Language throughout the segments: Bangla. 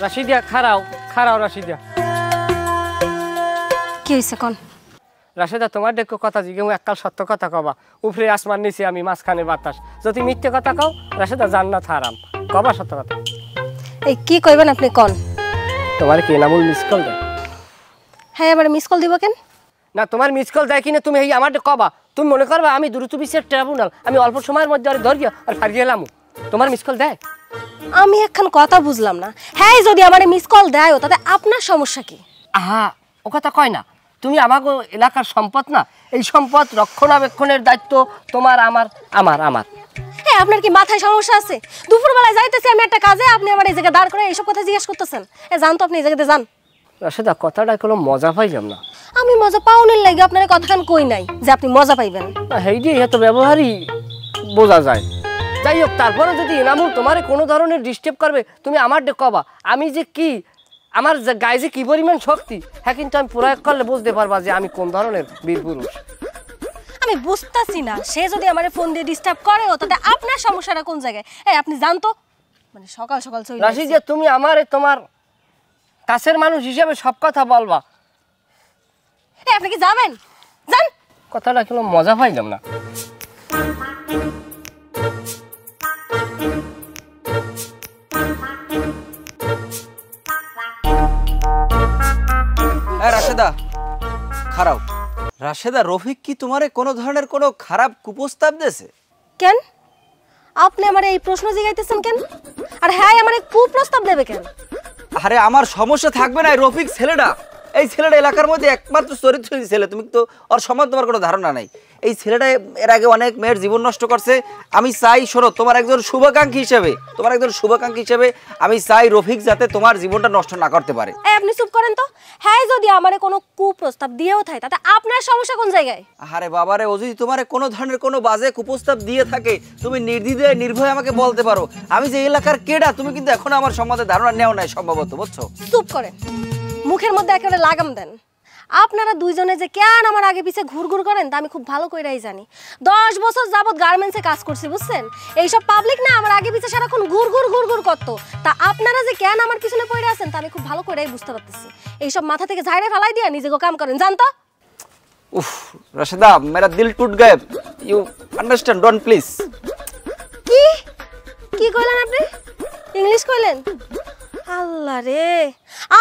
রাশিদা খারাও খারাও রাশিদা কি হইছে কোন রাশিদা তোমার দেখো কথা জিগে এককাল সত্য কথা কবা উপরে আসমান নিচে আমি মাঝখানে বাতাস যদি মিথ্যে কথা কও রাশিদা জান্নাত হারাম কবা সত্য কথা এই কি কইবেন আপনি কোন তোমার কি নামুল মিস কল দেয় হ্যাঁ এবারে মিস কল দিব কেন না তোমার মিস কল দেয় কিনা তুমি এই আমার কবা তুমি মনে করবা আমি দ্রুত বিচার ট্রাইব্যুনাল আমি অল্প সময়ের মধ্যে আর ধরিয়া আর ফারিয়ে এলাম তোমার মিস কল দেয় আমি এখন কথা বুঝলাম না হ্যাঁ যদি আমারে মিস কল দেয় তাতে আপনার সমস্যা কি আহা ও কথা কয় না তুমি আমাগো এলাকার সম্পদ না এই সম্পদ রক্ষণাবেক্ষণের দায়িত্ব তোমার আমার আমার আমার হ্যাঁ আপনার কি মাথায় সমস্যা আছে দুপুরবেলা যাইতেছি আমি একটা কাজে আপনি আমার এই জায়গায় দাঁড় করে এইসব কথা জিজ্ঞেস করতেছেন জান তো আপনি এই জায়গাতে যান রাশেদা কথাটা কোনো মজা পাইলাম না আমি মজা পাওনের লাগে আপনার কথাখান কই নাই যে আপনি মজা পাইবেন হেই দিয়ে এত ব্যবহারই বোঝা যায় যাই হোক তারপরে যদি এনামুল তোমার কোনো ধরনের ডিস্টার্ব করবে তুমি আমার কবা আমি যে কি আমার গায়ে যে কি পরিমাণ শক্তি হ্যাঁ কিন্তু আমি প্রয়োগ করলে বুঝতে পারবা যে আমি কোন ধরনের বীর পুরুষ আমি বুঝতাছি না সে যদি আমারে ফোন দিয়ে ডিস্টার্ব করে তাতে আপনার সমস্যাটা কোন জায়গায় এই আপনি জান তো মানে সকাল সকাল চলে রাশি যে তুমি আমারে তোমার কাছের মানুষ হিসেবে সব কথা বলবা এই আপনি কি যাবেন যান কথাটা কোনো মজা পাইলাম না রাশেদা খারাপ রাশেদা রফিক কি তোমারে কোনো ধরনের কোনো খারাপ কুপ্রস্তাব দিয়েছে কেন আপনি আমারে এই প্রশ্ন জিগাইতেছেন কেন আর হ্যাঁ আমারে কুপ্রস্তাব দেবে কেন আরে আমার সমস্যা থাকবে না রফিক ছেলেটা এই ছেলেটা এলাকার মধ্যে একমাত্র চরিত্রহীন ছেলে তুমি তো ওর সম্বন্ধে তোমার কোনো ধারণা নাই এই ছেলেটা এর আগে অনেক মেয়ের জীবন নষ্ট করছে আমি চাই শোনো তোমার একজন শুভাকাঙ্ক্ষী হিসেবে আমি চাই রফিক যাতে তোমার জীবনটা নষ্ট না করতে পারে আপনি চুপ করেন তো হ্যাঁ যদি আমারে কোনো কুপ্রস্তাব দিয়েও থাকে তাতে আপনার সমস্যা কোন জায়গায় আরে বাবারে ও যদি তোমার কোনো ধরনের কোনো বাজে কুপ্রস্তাব দিয়ে থাকে তুমি নির্দ্বিধায় নির্ভয়ে আমাকে বলতে পারো আমি যে এলাকার কেডা তুমি কিন্তু এখনো আমার সম্বন্ধে ধারণা নেও নাই সম্ভবত বুঝছো চুপ করেন মুখের মধ্যে একেবারে লাগাম দেন আপনারা দুইজনে যে কেন আমার আগে পিছে ঘুরঘুর করেন তা আমি খুব ভালো কইরাই জানি 10 বছর যাবত গার্মেন্টসে কাজ করছি বুঝছেন এইসব পাবলিক না আমার আগে পিছে সারাক্ষণ ঘুরঘুর করতো তা আপনারা যে কেন আমার পিছনে পড়ে আছেন তা আমি খুব ভালো কইরাই বুঝতে পারতেছি এইসব মাথা থেকে ঝাড়ে ফেলাই দিয়া নিজেকে কাম করেন জান তো উফ রাশেদা মেরা দিল টুট গয়া ইউ আন্ডারস্ট্যান্ড ডোন্ট প্লিজ কি কইলেন আপনি ইংলিশ কইলেন আল্লাহ রে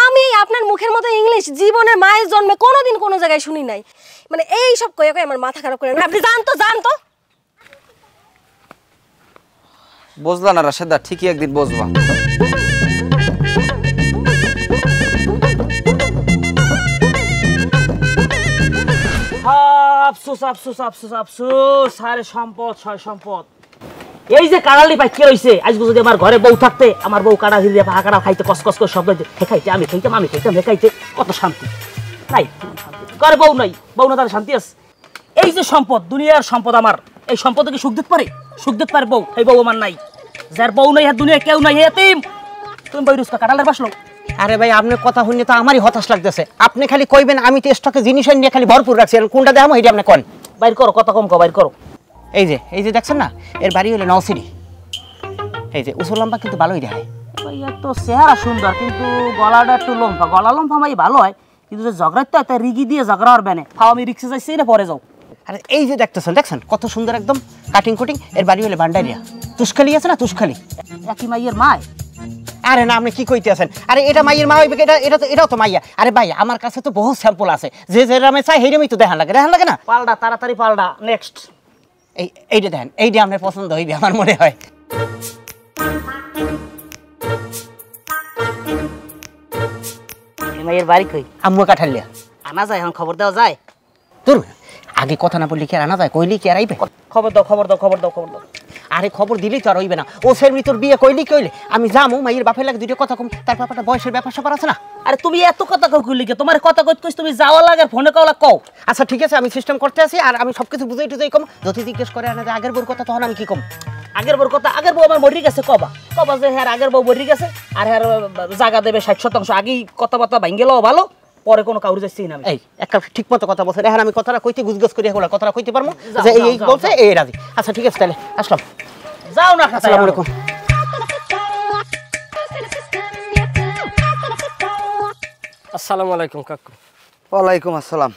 আমি আপনার মুখের মতো ইংলিশ জীবনে মায়ের জন্মে কোনোদিন কোনো জায়গায় শুনি নাই মানে এই সব কয়ে কয়ে আমার মাথা খারাপ করে আপনি জান তো বুঝলা না রাশেদা ঠিকই একদিন বুঝবা আফসোস আফসোস আফসোস আফসোস আরে সম্পদ ছয় সম্পদ এই যে কাড়ালি পাইকে রইছে আজকে যদি আমার ঘরে বউ থাকতে আমার বউ কাড়া দিয়ে হাঁকাড়া খাইতে কসকস করে শব্দ খাইতে আমি খাইতাম খাইতে কত শান্তি নাই ঘরে বউ নাই বউ না তার শান্তি আছে এই যে সম্পদ দুনিয়ার সম্পদ আমার এই সম্পদে কি সুখ দিতে পারে বউ এই বউ আমার নাই যার বউ নাই আর দুনিয়া কেউ নাই এতিম তুমি বই রুস্কা কাড়ালের বাসলো আরে ভাই আপনার কথা শুনে তো আমারই হতাশ লাগতেছে আপনি খালি কইবেন আমি তো স্টকে জিনিস নিয়ে খালি ভরপুর রাখছি কোনটা দেখাবো এটা আপনি কোন বাইর করো কথা কম কো বাইর করো এই যে দেখছেন না এর বাড়ি হলো নওসিরি এই যে উসুল লম্বা কিন্তু ভালোই দেখায় ভাইয়া তো চেহারা সুন্দর কিন্তু গলাটা একটু লম্বা গলা লম্বা ভাই ভালো হয় কিন্তু যে ঝগড়াতে একটা রিগি দিয়ে ঝগড়া আর বেনে ফাও আমি রিক্সে যাইছি না পরে যাও আরে এই যে দেখছেন কত সুন্দর একদম কাটিং এর বাড়ি হলো ভান্ডারিয়া তুষখালি আছে না তুষখালি একই মাইয়ের মায় আরে না আপনি কি কইতে আছেন আরে এটা মাইয়ের মা হইবে এটাও তো মাইয়া আরে ভাই আমার কাছে তো বহুত স্যাম্পল আছে যে রামে চাই হেরেমই তো দেখান লাগে না পাল্টা তাড়াতাড়ি পাল্টা নেক্সট এইটা দেখেন এইটা আপনার পছন্দ হইবে আমার মনে হয় মাইয়ের বাড়ি কই আম্মু কাঠালিয়া আনা যায় এখন খবর দেওয়া যায় তোর আগে কথা না বললি কি আর আনা যায় কইলি কি আর আইবে খবর দাও আরে খবর দিলেই তো আর হইবে না ও সের তোর বিয়ে কইলি আমি যামু মাইয়ের বাপের লাগে দুটো কথা কম তার ব্যাপারটা বয়সের ব্যাপার স্যাপার আছে না আরে তুমি এত কথা কইলি কি তোমার কথা কইছ তুমি যাওয়া লাগে ফোনে কওলা কও আচ্ছা ঠিক আছে আমি সিস্টেম করতে আছি আর আমি সবকিছু বুঝাই টুজাই কম যদি জিজ্ঞেস করে আনা আগের বোর কথা তখন আমি কি কম আগের বউ আমার মরি গেছে কবা যে হ্যাঁ আগের বউ মরি গেছে আর হ্যাঁ জায়গা দেবে 60% আগেই কথাবার্তা ভাঙ গেলেও ভালো পরে কোনো কাউরে যাচ্ছি না এই একটা ঠিক মতো কথা বলছে এখন আমি কথাটা কইতে গুজগজ করি হলো কথাটা কইতে পারবো যে এই বলছে এই রাজি আচ্ছা ঠিক আছে তাহলে আসলাম যাও না আসসালামু আলাইকুম আসসালামু আলাইকুম কাকু। ওয়ালাইকুম আসসালাম।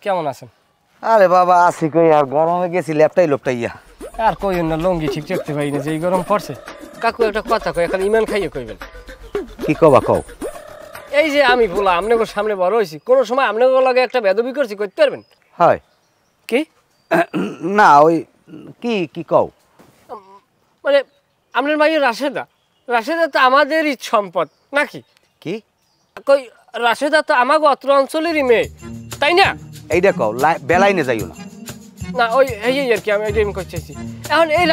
কেমন আছেন? আরে বাবা আছি কই, আর গরমে গেছি ল্যাপটাই লোপটাইয়া। আর কইন না, লঙ্গি ঠিক রাখতে পারি না, যেই গরম পড়ছে। কাকু একটা কথা কই, এখন ইমান খাইয়ে কইবেন। কি কবা কও? এই যে আমি বলা আপনাদের সামনে বড় হয়েছি, কোনো সময় আপনাদের লগে একটা বেদবি করছি, করতে পারবেন? হয় কি না ওই কি কি কও? মানে আপনার মাইয়ের রাশেদা, রাশেদা তো আমাদেরই সম্পদ নাকি? কি কই রাশেদা তো আমাকে অত্র অঞ্চলেরই মেয়ে, তাই না? এইটা কও, বেলাইনে যাইও না। না ওই এই আর কি, আমি এটাই করতেছি। এখন এই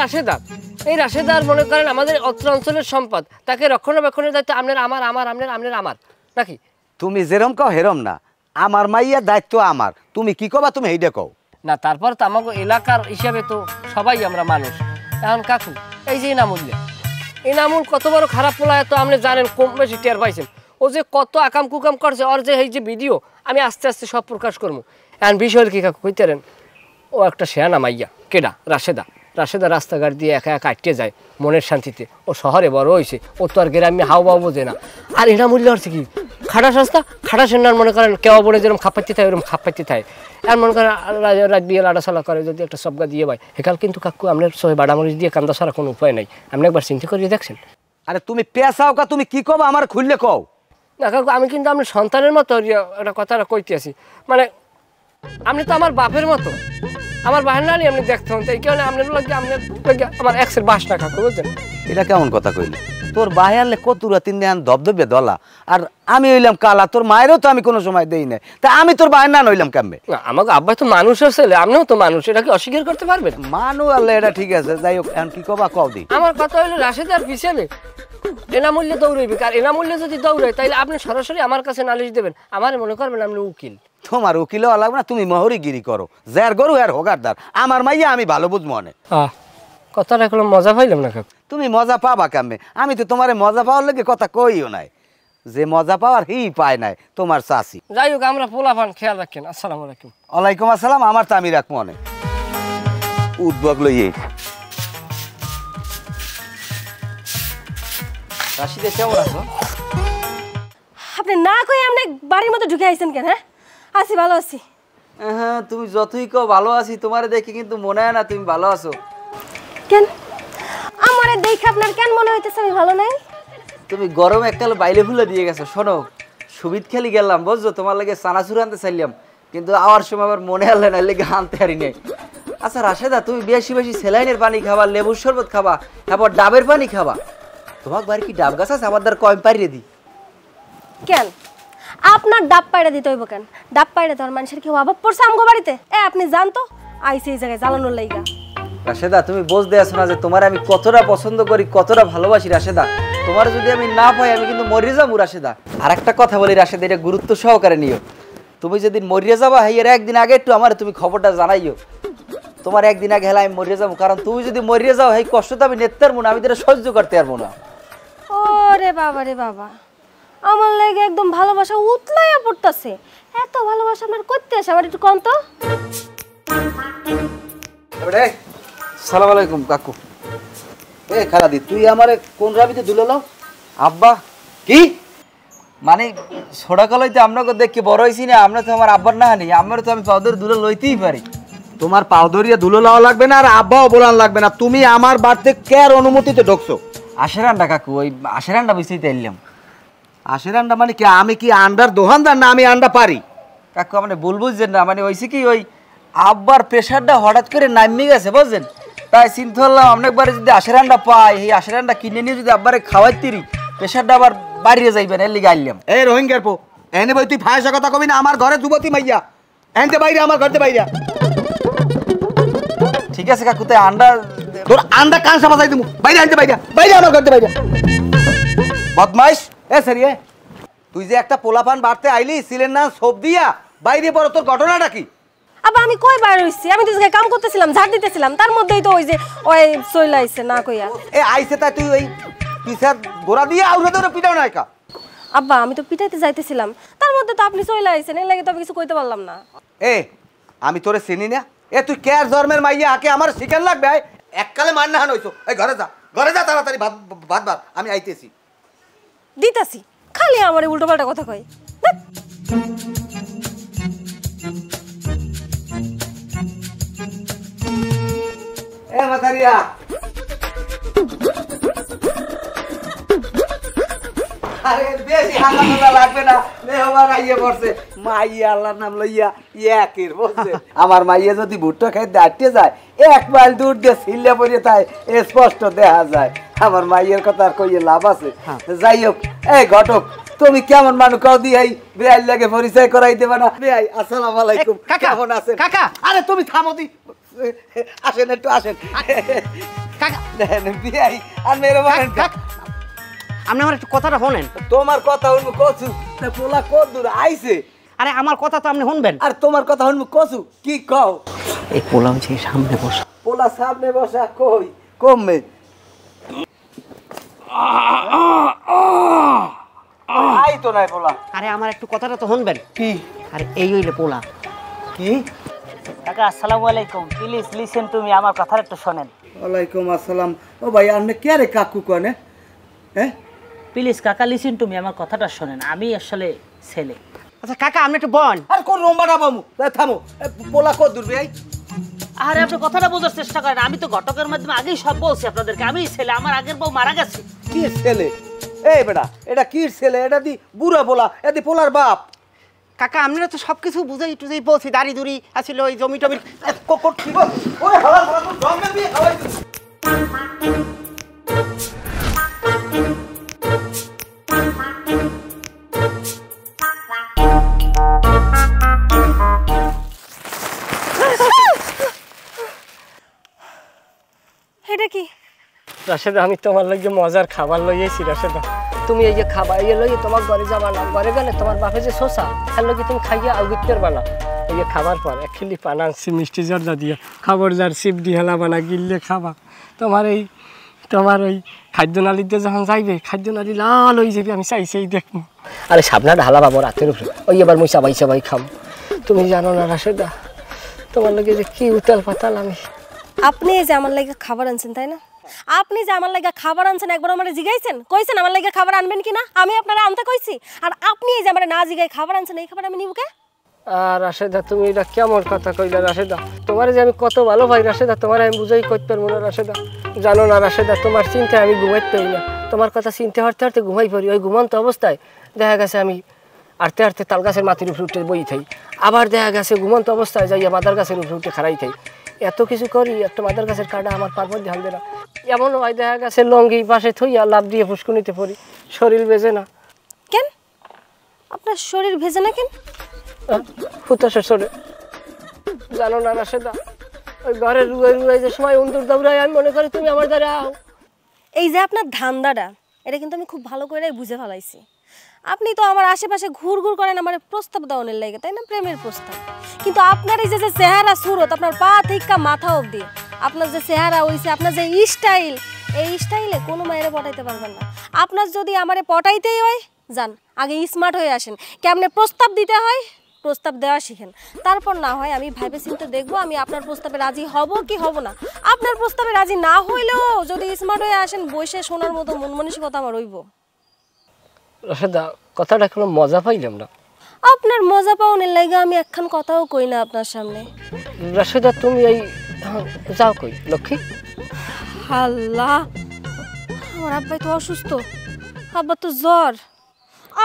রাশেদার মনে করেন আমাদের অত্র অঞ্চলের সম্পদ, তাকে রক্ষণাবেক্ষণের দায়িত্ব আপনার, আমার আমার আপনার আপনার আমার নাকি? তুমি যেরম কও হেরম না, আমার মাইয়ার দায়িত্ব আমার। তুমি কি কবা তুমি এইটা কও। না তারপর তো আমাকে এলাকার হিসাবে তো সবাই আমরা মানুষ। এখন কাকু এই যে এনামুল কত বড় খারাপ পোলায় তো আপনি জানেন, কম বেশি টের পাইছেন। ও যে কত আকাম কুকাম করছে, ওর যে এই যে ভিডিও আমি আস্তে আস্তে সব প্রকাশ করবো। এখন বিষয়ের কি কাকু কইতেন, ও একটা শেয়ানা মাইয়া। কেডা? রাশেদা। রাশেদা রাস্তাঘাট দিয়ে একা একা আটকে যায় মনের শান্তিতে। ও শহরে বড় হয়েছে, ও তো আর গ্রামে হাও বাও বোঝে না। আর এনামুল্য হচ্ছে কি খাটাস রাস্তা, খাটাস এনার মনে করেন কেওয়া বলে যেরকম খাপাইতে থাকে ওরকম খাপাইতে থাকে। আর মনে করেন রাত দিয়ে লাড়াছালা করে, যদি একটা সবগা দিয়ে পায় হেকাল কিন্তু কাকু আপনার সবাই বাড়ামরিচ দিয়ে কান্দা ছাড়া কোনো উপায় নাই। আপনি একবার চিন্তা করিয়ে দেখছেন? আরে তুমি পেশাও কা, তুমি কি কবা আমার খুললে কও। না কাকু আমি কিন্তু আপনার সন্তানের মতো একটা কথাটা কইতে আছি। মানে আপনি তো আমার বাপের মতো, আমার বাহের নানি আপনি দেখতে হন, এই কারণে আপনার লাগে আমার এক্সের বাস না কাকু, বুঝছেন? এটা কেমন কথা কইলি? তোর বাহিরলে কতুরা তিন দিন দবদবে দলা, আর আমি হইলাম কালা। তোর মায়েরও তো আমি কোনো সময় দেই না, তা আমি তোর বাহির না নইলাম কেমবে? না আমাকে আব্বাই তো মানুষের ছেলে, আপনিও তো মানুষ, এটা কি অস্বীকার করতে পারবেন? মানু আল্লাহ, এটা ঠিক আছে। যাই হোক, এখন কি কবা কও দি। আমার কথা হইলো রাশেদার পিছনে এনামূল্যে দৌড়াইবে, আর এনামূল্যে যদি দৌড়ায় তাইলে আপনি সরাসরি আমার কাছে নালিশ দেবেন, আমার মনে করবেন আপনি উকিল। তোমার উকিল হওয়া লাগবে না, তুমি মহরিগিরি করো। যার গরু আর হোগারদার, আমার মাইয়া আমি ভালো বুঝবো মনে। কথাটা এখন মজা পাইলাম না কাকু। তুমি মজা পাবা কামে? আমি তো তোমার মজা পাওয়ার লেগে কথা কইও নাই। যে মজা পাওয়ার হি পায় নাই তোমার চাচি। যাই হোক আমরা পোলাপান খেয়াল রাখেন। আসসালামু আলাইকুম। ওয়ালাইকুম আসসালাম। আমার তো আমি রাখবো অনেক উদ্যোগ লইয়ে। রাশিদা কেমন আছো? আপনি না কই আপনি বাড়ির মধ্যে ঢুকে আইছেন কেন? হ্যাঁ আছি, ভালো আছি। হ্যাঁ তুমি যতই কও ভালো আছি, তোমারে দেখি কিন্তু মনে হয় না তুমি ভালো আছো। কেন আমারে দেখে আপনার কেন মনে হইতেছে আমি ভালো নাই? তুমি গরমে এককাল বাইলে ফুলে দিয়ে গেছো। শোনো, সুবিধ খেলি গেলাম বুঝছো, তোমার লাগে চানাচুর আনতে চাইলাম, কিন্তু আওয়ার সময় আবার মনে হলে না, লেগে আনতে পারি নাই। আচ্ছা রাশেদা, তুমি বেশি বেশি স্যালাইনের পানি খাবা, লেবুর শরবত খাবা, তারপর ডাবের পানি খাবা। তোমার বাড়ি কি ডাব গাছ আছে? আমার দ্বার কম পাইরে দি। কেন আপনার ডাব পাইড়া দিতে হইব কেন? ডাব পাইড়া দেওয়ার মানুষের কেউ অভাব পড়ছে আমগো বাড়িতে? আপনি জানতো আইসে এই জায়গায় জ্বালানোর লাইগা। রাশেদা তুমি বুঝতে আসো না যে তোমার আমি কতটা পছন্দ করি, কতটা ভালোবাসি। রাশেদা তোমার যদি আমি না পাই আমি কিন্তু মরিয়ে যাবো। রাশেদা আর একটা কথা বলি রাশেদা, এটা গুরুত্ব সহকারে নিও। তুমি যেদিন মরিয়ে যাবা এর একদিন আগে একটু আমার তুমি খবরটা জানাইও। তোমার একদিন আগে হেলা আমি মরিয়ে যাবো, কারণ তুমি যদি মরিয়ে যাও এই কষ্ট তো আমি নিতে পারবো না, আমি এটা সহ্য করতে পারবো না। ওরে বাবা রে বাবা, আমার লাগে একদম ভালোবাসা উতলাইয়া পড়তাছে। এত ভালোবাসা আপনার করতে আসে আমার একটু কম তো। সালাম আলাইকুম কাকু। এ খালাদি, তুই আমারে কোন রাবিতে দুলে লাও? আব্বা কি মানে ছোড়া কালাইতে আপনাকে দেখে বড় হয়েছি না? আমরা তো আমার আব্বার না হানি, আমার তো আমি পাউদরি দুলে লইতেই পারি। তোমার পাউদরিয়া দুলে লাওয়া লাগবে না, আর আব্বাও বলান লাগবে না। তুমি আমার বাড়িতে কেয়ার অনুমতিতে ঢুকছো? আশের আন্ডা কাকু, ওই আশের আন্ডা বুঝতেই তাইলাম। আশের আন্ডা মানে কি? আমি কি আন্ডার দোকানদার না আমি আন্ডা পারি? কাকু মানে ভুল বুঝছেন না, মানে হয়েছে কি ওই আব্বার প্রেশারটা হঠাৎ করে নামিয়ে গেছে বুঝছেন, তাই চিন্তা করলাম অনেকবারে যদি আশের আন্ডা পাই, এই আশের আন্ডা কিনে নিয়ে যদি আব্বারে খাওয়াইতিরি প্রেশারটা আবার বাড়িয়ে যাইবেন, এর লিগে আইলাম। এই রোহিঙ্গার পো এনে বই তুই ফায়সা কথা কবি না। আমার ঘরে যুবতী মাইয়া এনতে বাইরে, আমার ঘরতে বাইরে। ঠিক আছে কাকু, তাই আন্ডা তোর আন্ডা কান সামা যাই দিমু, বাইরে আনতে বাইরে, বাইরে আমার ঘরতে বাইরে। বদমাইশ এ সরি, তুই যে একটা পোলাপান বাড়তে আইলি ছিলেন না সব দিয়া বাইরে পড়ো, তোর ঘটনাটা কি? আবার আমি কই বাইরে হইছি? আমি তো জায়গায় কাম করতেছিলাম, ঝাড় দিতেছিলাম, তার মধ্যেই তো ওই যে ওই চইলা আইছে না কইয়া। এ আইছে তাই তুই ওই পিছার গোড়া দিয়ে আউরে ধরে পিটাও না একা? আব্বা আমি তো পিটাইতে যাইতেছিলাম, তার মধ্যে তো আপনি চইলা আইছেন, এর লাগে তো আমি কিছু কইতে পারলাম না। এ আমি তোরে চিনি না? এ তুই কেয়ার জন্মের মাইয়া, আকে আমার শিকার লাগবে? এককালে মান না হান হইছো। এই ঘরে যা, ঘরে যা তাড়াতাড়ি, ভাত ভাত ভাত আমি আইতেছি। দিতাছি, খালি আমারে উল্টো পাল্টা কথা কয়। এ মাতারিয়া আরে বেশি হাঁটাচলা লাগবে না মেহমান আইয়ে পড়ছে মাইয়া আল্লাহর নাম লইয়া একের বলছে আমার মাইয়া যদি ভুট্টা খাইতে আটকে যায় 1 মাইল দূর দিয়ে ছিল্লে পড়ে তাই স্পষ্ট দেখা যায় আমার মাইয়ের কথা আর কইয়ে লাভ আছে যাই হোক এই ঘটক তুমি কেমন মানুষ কাউ দিয়ে বেআই লাগে পরিচয় করাই দেবে না বেআই আসসালামু আলাইকুম কেমন আছেন কাকা আরে তুমি থামো দি আসেন একটু আসেন কাকা বেআই আর মেরে বলেন আপনি আমার একটু কথাটা শোনেন তোমার কথা শুনবো কচু পোলা কত দূর আইছে আরে আমার কথা তো আপনি শুনবেন আর তোমার কথা শুনবো কচু কি কও এই পোলা হচ্ছে সামনে বসা পোলা সামনে বসা কই কমে আই তো নাই পোলা আরে আমার একটু কথাটা তো শুনবেন কি আরে এই হইলে পোলা কি কাকা আসসালামু আলাইকুম প্লিজ লিসেন তুমি আমার কথাটা একটু শোনেন ওয়ালাইকুম আসসালাম ও ভাই আপনি কে রে কাকু কনে হ্যাঁ প্লিজ কাকা লিসেন তুমি আমার কথাটা শোনেন আমি আসলে ছেলে আচ্ছা কাকা আপনি একটু বন আর কোন রম্বা না বামু থামো পোলা কত দূর ভাই আরে আপনি কথাটা বোঝার চেষ্টা করেন আমি তো ঘটকের মাধ্যমে আগেই সব বলছি আপনাদেরকে আমি ছেলে আমার আগের বউ মারা গেছে কি ছেলে এই বেটা এটা কি ছেলে এটা দি বুড়া পোলা এদি পোলার বাপ কাকা আপনারা তো সবকিছু বুঝাই টুঝাই বলছি দাড়ি দুড়ি আছিল ওই জমি টমি কি বল ওরে হালাল হালাল তো জঙ্গল দিয়ে খাওয়াই এটা কি রাশেদা আমি তোমার লাগে মজার খাবার লইয়েছি রাশেদা তুমি এই যে খাবার ইয়ে লইয়ে তোমার ঘরে যাবা না ঘরে গেলে তোমার বাপে যে শোষা তার লগে তুমি খাইয়া আউগিত করবা না এই যে খাবার পর এক খিলি পানা আনছি মিষ্টি জর্দা দিয়া খাবার যার সিপ দিয়ে হেলাবা না গিললে খাবা তোমার ওই খাদ্য নালীতে যখন যাইবে খাদ্য নালী লাল হয়ে যাবে আমি চাই সেই দেখবো আরে সাবনা ঢালা পাবো রাতের উপরে ওই এবার মই চাবাই খাম তুমি জানো না রাশেদা তোমার লগে যে কি উতাল পাতাল আমি আপনি এই যে আমার লাগে খাবার আনছেন তাই না আপনি যে আমার লাগে খাবার আনছেন একবার আমারে জিগাইছেন কইছেন আমার লাগে খাবার আনবেন কিনা আমি আপনারা আনতে কইছি আর আপনি এই যে আমারে না জিগাই খাবার আনছেন এই খাবার আমি নিব কে আর রাশেদা তুমি এটা কেমন কথা কইলা রাশেদা তোমার যে আমি কত ভালো ভাই রাশেদা তোমার আমি বুঝাই করতে পারবো না রাশেদা জানো না রাশেদা তোমার চিন্তায় আমি ঘুমাইতে পারি না তোমার কথা চিন্তা হারতে হারতে ঘুমাই পড়ি ওই ঘুমন্ত অবস্থায় দেখা গেছে আমি আরতে আরতে তাল গাছের মাটির উপরে উঠে বই থাই আবার দেখা গেছে ঘুমন্ত অবস্থায় যাইয়া মাদার গাছের উপরে উঠে খাড়াই থাই এত কিছু করি একটা মাদার গাছের কাটা আমার পারপর ধ্যান দেয় না এমন হয় দেখা গেছে লঙ্গি পাশে থইয়া লাভ দিয়ে ফুসকুনিতে পড়ি শরীর বেজে না কেন আপনার শরীর ভেজে না কেন ফুটাসে সরে জানো না রাশেদা ওই ঘরে রুয়ে যে সময় অন্দর দৌড়ায় আমি মনে করি তুমি আমার দ্বারা আও এই যে আপনার ধান্দাটা এটা কিন্তু আমি খুব ভালো করে বুঝে ফেলাইছি আপনি তো আমার আশেপাশে ঘুরঘুর করেন আমার প্রস্তাব দেওয়ানের লাগে তাই না প্রেমের প্রস্তাব কিন্তু আপনার এই যে চেহারা সুরত আপনার পা থেকে মাথা অবধি আপনার যে চেহারা হইছে আপনার যে স্টাইল এই স্টাইলে কোনো মায়েরে পটাইতে পারবেন না আপনার যদি আমারে পটাইতেই হয় যান আগে স্মার্ট হয়ে আসেন কেমনে প্রস্তাব দিতে হয় প্রস্তাব দেওয়া শিখেন তারপর না হয় আমি ভাইবে চিন্তে দেখবো আমি আপনার প্রস্তাবে রাজি হব কি হব না আপনার প্রস্তাবে রাজি না হইলেও যদি স্মার্ট হয়ে আসেন বসে শোনার মতো মন মানসিকতা আমার হইব রাশেদা কথাটা কোনো মজা পাইলাম না আপনার মজা পাওনের লাগে আমি একখান কথাও কই না আপনার সামনে রাশেদা তুমি এই যাও কই লক্ষ্মী আল্লাহ আমার আব্বাই তো অসুস্থ আব্বা তো জ্বর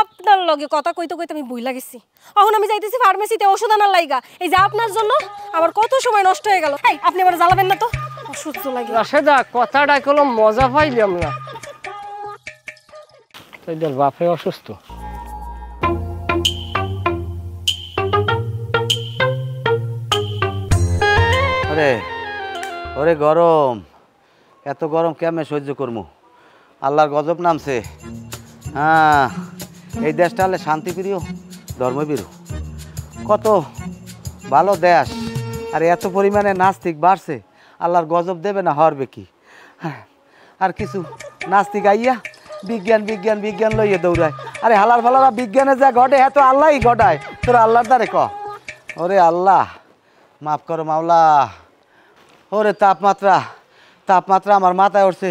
আপনার লগে কথা কইতে কইতে আমি বই লাগেছি এখন আমি যাইতেছি ফার্মেসিতে ওষুধ আনার লাইগা এই যে আপনার জন্য আমার কত সময় নষ্ট হয়ে গেল এই আপনি আবার জ্বালাবেন না তো অসুস্থ লাগে রাশেদা কথাটা কোনো মজা পাইলাম না তোর বাপে অসুস্থ ওরে ওরে গরম এত গরম কেমনে সহ্য করবো আল্লাহর গজব নামছে হ্যাঁ এই দেশটা হলে শান্তিপ্রিয় ধর্মপ্রিয় কত ভালো দেশ আর এত পরিমাণে নাস্তিক বাড়ছে আল্লাহর গজব দেবে না হরবে কি আর কিছু নাস্তিক আইয়া বিজ্ঞান বিজ্ঞান বিজ্ঞান লইয়ে দৌড়ায় আরে হালার ফালারা বিজ্ঞানে যা ঘটে হ্যাঁ তো আল্লাহই ঘটায় তোর আল্লাহর দ্বারে ক ওরে আল্লাহ মাফ করো মাওলা ওরে তাপমাত্রা আমার মাথায় উঠছে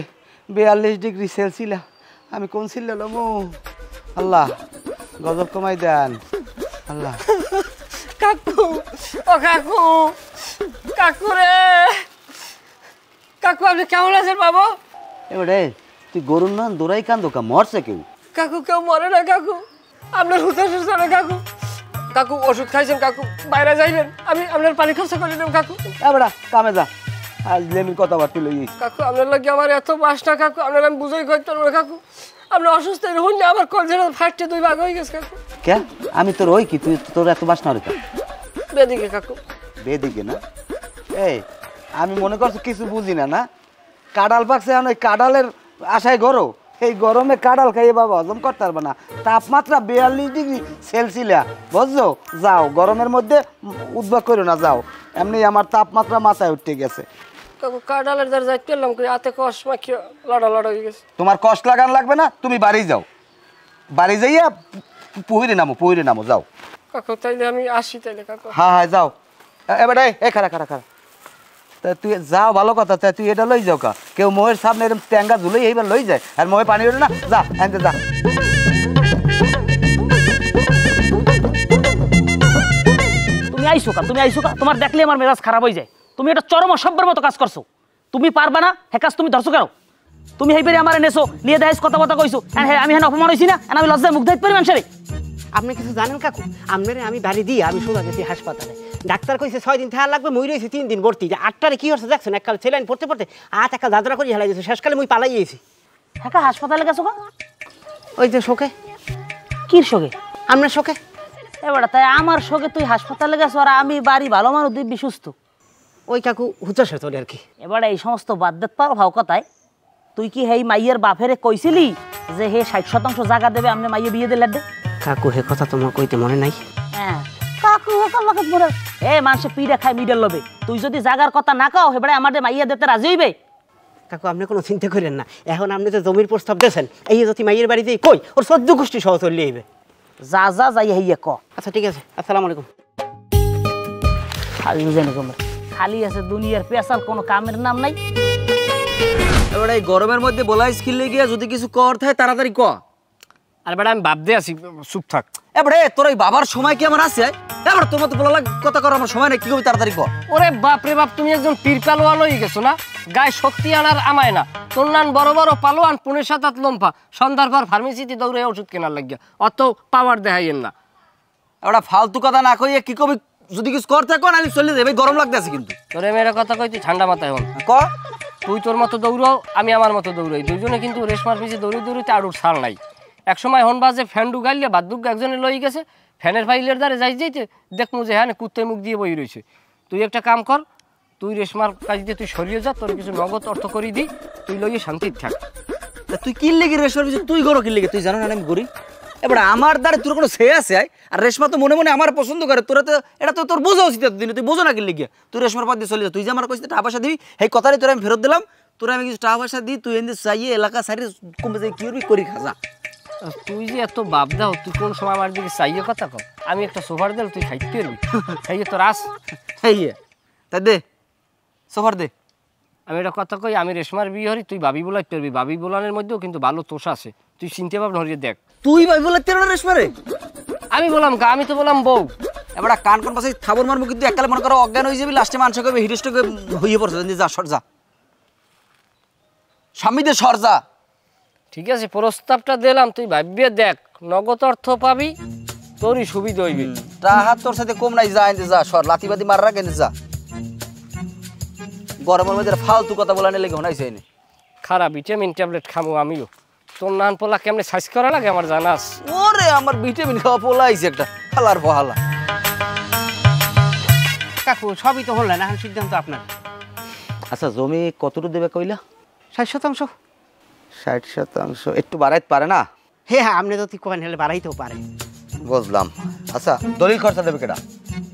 42 ডিগ্রি সেলসিয়াস আমি কোন ছিল লমু আল্লাহ গজব কমাই দেন আল্লাহ কাকু ও কাকু কাকু রে কাকু আপনি কেমন আছেন বাবা? এবারে তুই গরুর নান দৌড়াই কান্দো কা মরছে কেউ? কাকু কেউ মরে না কাকু, আপনার হুতাশ না কাকু। কাকু ওষুধ খাইছেন কাকু, বাইরে যাইবেন, আমি আপনার পানি খরচা করে দেব কাকু। এবারে কামে যা, আজ লেমির কথাবার্তা লই। কাকু আপনার লাগে আমার এত বাসনা কাকু, আপনার আমি বুঝাই করতে পারবো না কাকু। আপনি অসুস্থ হন না, আমার কলজেরা ফাটতে 2 ভাগ হয়ে গেছে কাকু। কে আমি তোর ওই কি তুই তোর এত বাসনা রে? বেদিকে কাকু। বেদিকে না? এই আমি মনে করছি কিছু বুঝি না। না কাঁঠাল পাকছে, এখন ওই কাঁঠালের আশায় গরো, এই গরমে কাঁঠাল খাইয়ে বাবা হজম করতে পারবে না। তাপমাত্রা 42 ডিগ্রি সেলসিয়াস, বুঝছো? যাও গরমের মধ্যে উদ্ভব করো না, যাও। এমনি আমার তাপমাত্রা মাথায় উঠতে গেছে। কাকু কাঁঠালের দ্বার যাইতে এলাম কই হাতে কষ মাখিয়ে লড়া হয়ে গেছে। তোমার কষ্ট লাগান লাগবে না, তুমি বাড়ি যাও। বাড়ি যাইয়া পুহিরে নামো যাও। কাকু তাইলে আমি আসি তাইলে কাকু। হ্যাঁ যাও। এবারে এই খারা তা তুই যাও, ভালো কথা। তা তুই এটা লই যাও কা, কেউ মোহের সামনে এরকম ট্যাঙ্গা ঝুলে এইবার লই যায়, আর মোহে পানি ওঠে না। যা এনতে যা। তুমি আইসো কা, তোমার দেখলে আমার মেজাজ খারাপ হয়ে যায়। তুমি এটা চরম অসভ্যের মতো কাজ করছো। তুমি পারবা না, হে কাজ তুমি ধরছো কেন? তুমি হেইবারে আমার এনেছো, নিয়ে দেখাইছ কথা কইছো, আমি হেন অপমান হইছি না? আমি লজ্জায় মুখ দেখতে পারি মানুষের? আপনি কিছু জানেন কাকু? আপনারে আমি বাড়ি দিই, আমি সোজা গেছি হাসপাতালে। ডাক্তার কইছে 6 দিন থাকা লাগবে, মই রয়েছি 3 দিন ভর্তি। 8টারে কি হচ্ছে দেখছেন, এককাল সেলাইন পড়তে একা দাদরা করে হেলাই গেছে। শেষকালে মই পালাই গেছি। হ্যাঁ হাসপাতালে গেছো কা? ওই যে শোকে। কির শোকে? আপনার শোকে? এবার তাই আমার শোকে তুই হাসপাতালে গেছো আর আমি বাড়ি ভালো মানুষ দিব্যি সুস্থ। ওই কাকু হুচাশে তোলে আর কি। এবারে এই সমস্ত বাদ দিতে পারো ভাও কথায়। তুই কি হেই মাইয়ের বাপেরে কইছিলি যে হে 60% জায়গা দেবে, আমনে মাইয়ে বিয়ে দিলে দে? কাকু হে কথা তোমার কইতে মনে নাই? হ্যাঁ কাকু কাল্লাকে মনে এ মানুষে পিড়ে খায় মিডল লবে। তুই যদি জাগার কথা না কাও এবারে আমাদের মাইয়া দিতে রাজি হইবে? কাকু আপনি কোনো চিন্তা করেন না, এখন আপনি যে জমির প্রস্তাব দিয়েছেন, এই যদি মাইয়ের বাড়িতে কই ওর 14 গোষ্ঠী সহ চলে আইবে। যা যাই হইয়া ক। আচ্ছা ঠিক আছে, আসসালামু আলাইকুম। খালি বুঝে নিকম খালি আছে দুনিয়ার পেশাল, কোনো কামের নাম নাই। এবারে এই গরমের মধ্যে বলাই স্কিলে গিয়া যদি কিছু কর থাকে তাড়াতাড়ি ক। আরে বেটা আমি ভাবতে আছি, চুপ থাক। এবারে তোর ওই বাবার সময় কি আমার আছে? এবার তোমার তো বলা কথা কর, আমার সময় নেই। কি করবি তাড়াতাড়ি কর। ওরে বাপ রে বাপ, তুমি একজন পীর পালোয়ান হয়ে গেছো না? গায়ে শক্তি আনার আমায় না। তোর নান বড় বড় পালোয়ান, 5-7 লম্ফা, সন্ধ্যার পর ফার্মেসিতে দৌড়ে ওষুধ কেনার লাগিয়া। অত পাওয়ার দেখাইয়েন না। এবার ফালতু কথা না কইয়ে কি কবি, যদি কিছু কর থাকে আমি চলে যাই। গরম লাগতেছে কিন্তু। তোরে মেয়ের কথা কই, তুই ঠান্ডা মাথায় হন। ক। তুই তোর মতো দৌড়াও, আমি আমার মতো দৌড়াই। দুজনে কিন্তু রেশমার পিছিয়ে দৌড়িতে আড়ুর ছাড় নাই। একসময় হন বাজে ফ্যান ডুগাইলে বাদুক একজনে লই গেছে, ফ্যানের ফাইলের দ্বারে যাইতে দেখমু যে হ্যাঁ কুত্তে মুখ দিয়ে বই রয়েছে। তুই একটা কাম কর, তুই রেশমার কাজে তুই সরিয়ে যা, তোর কিছু নগদ অর্থ করি দি, তুই লইয়ে শান্তির থাক। তুই কি লেগে রেশমার পিছিয়ে তুই গরো কি লেগে? তুই জানো না আমি করি? এবার আমার দ্বারা তোর কোনো সে আছে? আর রেশমা তো মনে মনে আমার পছন্দ করে। তোরা তো এটা তো তোর বোঝা উচিত এতদিন, তুই বোঝো না কি লেগে? তুই রেশমার পথ দিয়ে চলে যা। তুই যে আমার কইছিস টাকা পয়সা দিবি, সেই কথাটাই তোরা আমি ফেরত দিলাম। তোরা আমি কিছু টাকা পয়সা দিই, তুই এনে চাইয়ে এলাকা সাইডে কমে যাই কি করবি করি খাজা। তুই যে এত বাপ দাও, তুই কোন সময় আমার দিকে চাইয়ে কথা কর। আমি একটা সোফার দিল, তুই খাইতে পারবি। এই যে তোর আস এই তাই দে সোফার দে। আমি একটা কথা কই, আমি রেশমার বিয়ে হরি, তুই বাবি বলাই পারবি। বাবি বোলানের মধ্যেও কিন্তু ভালো তোষ আছে, তুই চিনতে পারবি হরিয়ে দেখ। তুই ভাই বলে তেরো রেশমারে? আমি বললাম গা, আমি তো বললাম বউ। এবার কান কোন পাশে থাবর মারবো, কিন্তু এককালে মনে করো অজ্ঞান হয়ে যাবি, লাস্টে মানুষ করবে হিরিষ্ট হইয়ে পড়ছে। যা সর যা, স্বামীতে সর যা। ঠিক আছে, প্রস্তাবটা দিলাম, তুই ভাবিয়ে দেখ, নগদ অর্থ পাবি, তোরই সুবিধা হইবে। হাত তোর সাথে কম নাই, যা এনে যা সর, লাতিবাতি মার রাখ, এনে যা। গরমের মধ্যে ফালতু কথা বলা লেগে হনাইছে এনে। খারাপ ভিটামিন ট্যাবলেট খামো আমিও। তোর নান পোলা কেমনে সাইজ করা লাগে আমার জানাস? ওরে আমার ভিটামিন খাওয়া পোলা আইছে একটা খালার বহালা। কাকু সবই তো হল না, এখন সিদ্ধান্ত আপনার। আচ্ছা জমি কতটুকু দেবে কইলা? 60%। 60%? একটু বাড়াইতে পারে না? হ্যাঁ আপনি যদি কোন হেলে বাড়াইতেও পারে। বুঝলাম। আচ্ছা দলিল খরচা দেবে কেটা?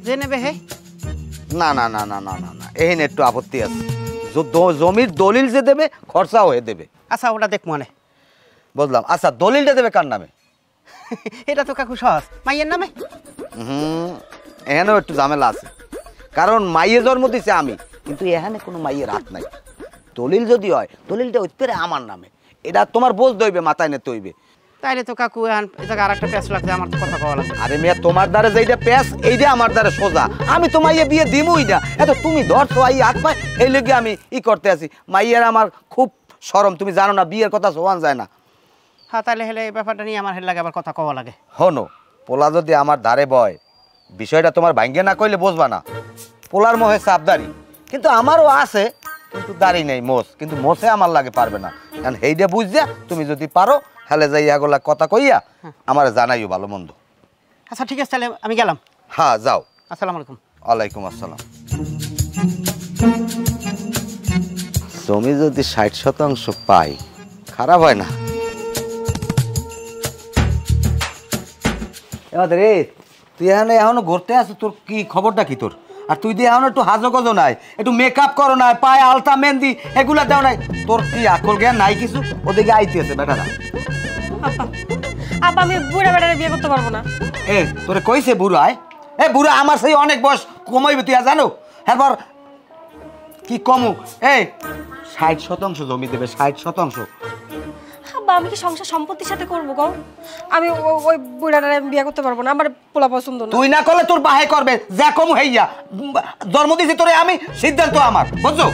যে নেবে হে। না না না না না না না, এখানে একটু আপত্তি আছে। জমির দলিল যে দেবে খরচা হয়ে দেবে। আচ্ছা ওটা দেখ মনে। বুঝলাম। আচ্ছা দলিলটা দেবে কার নামে? এটা তো কাকু সহজ, মাইয়ের নামে। এখানেও একটু ঝামেলা আছে, কারণ মাইয়ে জন্ম দিছে আমি, কিন্তু এখানে কোনো মাইয়ের হাত নাই। দলিল যদি হয় দলিলটা হইতে পারে আমার নামে, এটা তোমার বোঝ দইবে, মাথায় নিতে হইবে। তাইলে তো কাকু এখন এই জায়গায় আর একটা প্যাঁচ লাগছে, আমার তো কথা কওয়া লাগবে। আরে মেয়ে তোমার দ্বারা যেইটা প্যাস এইটা আমার দ্বারা সোজা, আমি তো মাইয়া বিয়ে দিমই না, এত তুমি ধরছো এই হাত পায় এই লেগে আমি করতে আছি। মাইয়ার আমার খুব শরম, তুমি জানো না বিয়ের কথা সোয়ান যায় না। হ্যাঁ তাইলে হেলে এই ব্যাপারটা নিয়ে আমার হেলে লাগে আবার কথা কওয়া লাগে। হনো পোলা যদি আমার দ্বারে বয় বিষয়টা তোমার ভাঙ্গে না কইলে বুঝবা না। পোলার মোহে সাবদারি, কিন্তু আমারও আছে, কিন্তু দাড়ি নেই মোষ, কিন্তু মোষে আমার লাগে পারবে না। কারণ এইটা বুঝছা তুমি যদি পারো হেলে যাইয়া গোলা কথা কইয়া আমার জানাইও ভালো মন্দ। আচ্ছা ঠিক আছে, তাহলে আমি গেলাম। হ্যাঁ যাও। আসসালামু আলাইকুম। ওয়ালাইকুম আসসালাম। জমি যদি 60% পাই খারাপ হয় না। এবার রে তুই এখনো ঘুরতে আছিস, তোর কি খবরটা কি তোর? আর তুই দিয়ে এখন একটু হাজো গজো নাই, একটু মেকআপ করো নাই, পায়ে আলতা মেহেন্দি এগুলা দেও নাই, তোর কি আকল জ্ঞান নাই কিছু? ওদিকে আইতেছে বেটারা। আব্বা আব্বা আমি বুড়া বেটারে বিয়ে করতে পারবো না। এ তোরে কইছে বুড়া? এ বুড়া আমার সেই অনেক বয়স কমাইবে তুই জানো? এরপর কি কমু? এই 60% জমি দেবে, 60%। আব্বা আমি কি সংসার সম্পত্তির সাথে করবো গো? আমি ওই বুড়াটারে বিয়ে করতে পারবো না, আমার পোলা পছন্দ না। তুই না করলে তোর বাহে করবে, যা কমু হইয়া জন্ম দিছি তোরে আমি, সিদ্ধান্ত আমার, বুঝছো?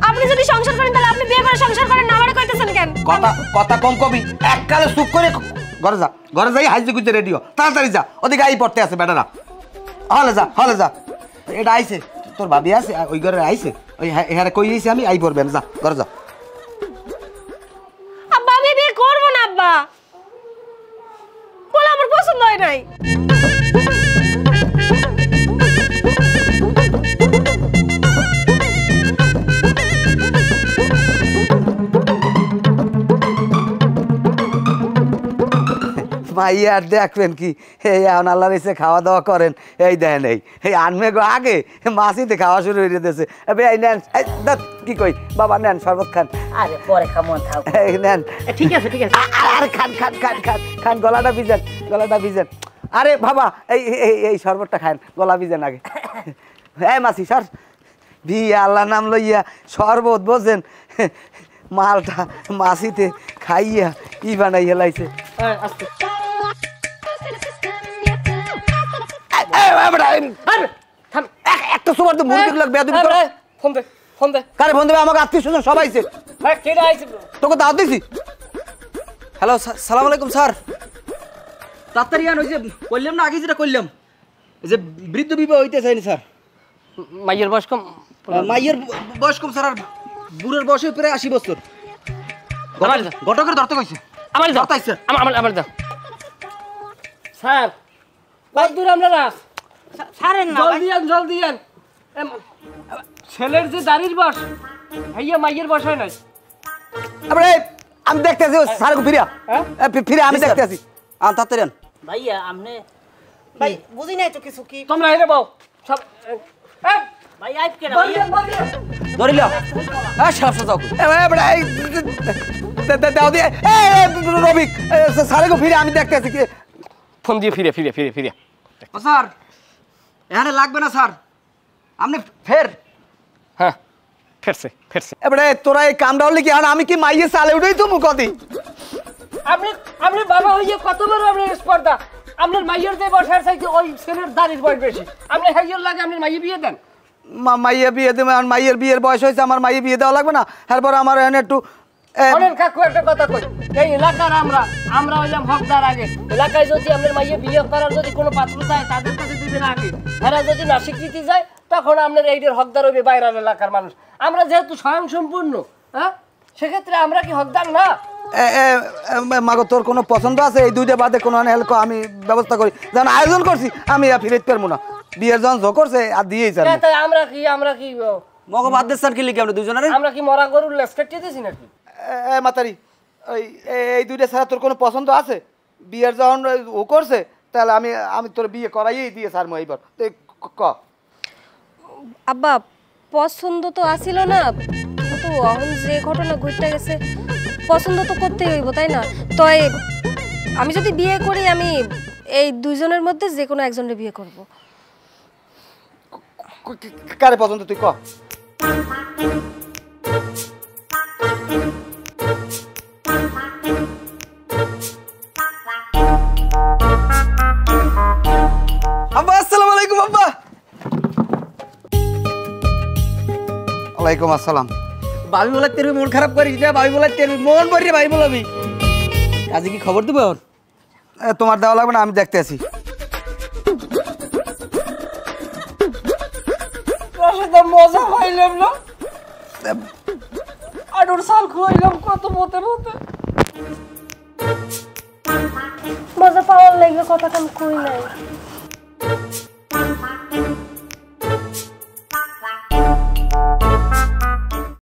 আপনি যদি সংসার করেন তাহলে আপনি বিয়ে করে সংসার করেন না, আমারে কইতেছেন কেন? কথা কম কবি, এককালে চুপ করে ঘরে যা, ঘরে যাই হাইজে গুজে রেডিও তাড়াতাড়ি যা, ওদিকে আই পড়তে আছে বেটারা। হলে যা, হলে যা। এটা আইছে তোর ভাবি আছে ওই ঘরে আইছে, ওই হ্যাঁ কই দিয়েছি আমি, আই পড়বেন, যা ঘরে যা। আব্বা আমি বিয়ে করবো না আব্বা, পোলা আমার পছন্দ হয় নাই। মাইয়া আর দেখবেন কি, এই এখন আল্লাহর ইচ্ছে খাওয়া দাওয়া করেন, এই দেন এই আনমে গো আগে মাছিতে খাওয়া শুরু হয়ে যেতেছে। এই নেন কি কই বাবা, নেন শরবত খান। আরে পরে খামন থাক। এই নেন। ঠিক আছে ঠিক আছে। আরে খান খান খান খান খান, গলাটা ভিজেন, গলাটা ভিজেন। আরে বাবা এই এই এই শরবতটা খান, গলা ভিজেন আগে। এই মাছি সর, বিয়ে আল্লাহ নাম লইয়া শরবত বোঝেন, মালটা মাছিতে খাইয়া ই বানাইয়া লাইছে। একটা সময় তো মুরগি লাগবে। ফোন দে, ফোন দে। কারে ফোন দেবে? আমাকে আত্মীয় স্বজন সবাই আইছে। কেডা আইছে? তোকে দাওয়াত দিছি। হ্যালো সালাম আলাইকুম স্যার। তাড়াতাড়ি আন, ওই যে করলাম না আগে যেটা করলাম, এই যে বৃদ্ধ বিবাহ হইতে চাইনি স্যার। মাইয়ের বয়স কম? মাইয়ের বয়স কম স্যার, আর বুড়ের বয়স প্রায় 80 বছর। ঘটকের ধরতে কইছে। আমার দাও, ধরতাইছে। আমার দাও। স্যার কত দূর আপনারা? ছাড়েন না জলদি আন, জলদি আন। ছেলের যে দাড়ির বয়স, ভাইয়া মাইয়ের বয়স হয় নাই। আমি দেখতে আছি স্যার ফিরিয়া, ফিরে আমি দেখতে আছি। আন তাড়াতাড়ি আন। ভাইয়া আমনে ভাই বুঝি নাই তো কিছু। কি তোমরা এনে বাও সব। ভাই আইব কেন ভাইয়া? ধরিল সাপ সাজাও। রবিক স্যার ফিরে আমি দেখতে আছি। ফোন দিয়ে ফিরে ফিরে ফিরে ফিরে। ও স্যার এখানে লাগবে না স্যার, আপনি ফের। হ্যাঁ ফেরছে ফেরছে। এবারে তোরা এই কামটা হলে কি আমি কি মাইয়ে চালে উঠেই তো মুখদি? আপনি বাবা হইয়া কত বড় আপনার স্পর্ধা? আপনার মাইয়ের যে বয়সের চাইতে ওই ছেলের দাড়ির বয়স বেশি। আপনি হাইয়ের লাগে আপনার মাইয়ে বিয়ে দেন। মাইয়ে বিয়ে দেবে, আর মাইয়ের বিয়ের বয়স হয়েছে, আমার মাইয়ে বিয়ে দেওয়া লাগবে না? তারপর আমার এখানে একটু অনেক কাকু একটা কথা কই, এই এলাকার আমরা হইলাম হকদার। আগে এলাকায় যদি আপনার মাইয়ে বিয়ে করার যদি কোনো পাত্র যায় তাদের কাছে দিবেন আগে, এরা যদি না স্বীকৃতি যায় তখন আপনার এইটার হকদার হইবে বাইরের এলাকার মানুষ। আমরা যেহেতু স্বয়ং সম্পূর্ণ, হ্যাঁ সেক্ষেত্রে আমরা কি হকদার না? মাগো তোর কোনো পছন্দ আছে? এই দুইটা বাদে কোনো হেল্প আমি ব্যবস্থা করি, যেন আয়োজন করছি আমি ফিরিতে পারবো না। বিয়ের যখন জো করছে আর দিয়েই স্যার। আমরা কি মগ বাদ দিয়ে স্যার কি লিখে আমরা দুজনের? আমরা কি মরা গরুর লেজ কেটে দিয়েছি নাকি? মাতারি ওই এই দুইটা ছাড়া তোর কোনো পছন্দ আছে? বিয়ের যখন ও করছে তাহলে আমি তোর বিয়ে করাইয়েই দিয়ে স্যার এইবার ক। আব্বা পছন্দ তো আসিল না, কিন্তু এখন যে ঘটনা ঘটতে গেছে পছন্দ তো করতেই হইব, তাই না? তো আমি যদি বিয়ে করি আমি এই দুইজনের মধ্যে যে কোনো একজনের বিয়ে করব। কারে পছন্দ তুই ক। ওয়ালাইকুম আসসালাম। ভাবি বলে তের মন খারাপ করিস না, ভাবি বলে তের মন ভরি ভাই বলবি। কাজে কি খবর দিব? তোমার দেওয়া লাগবে না, আমি দেখতে আছি। মজা পাইলাম না, আডুর সাল খুয়াইলাম কত মতে মতে। মজা পাওয়ার লাগবে কথা কম কই নাই।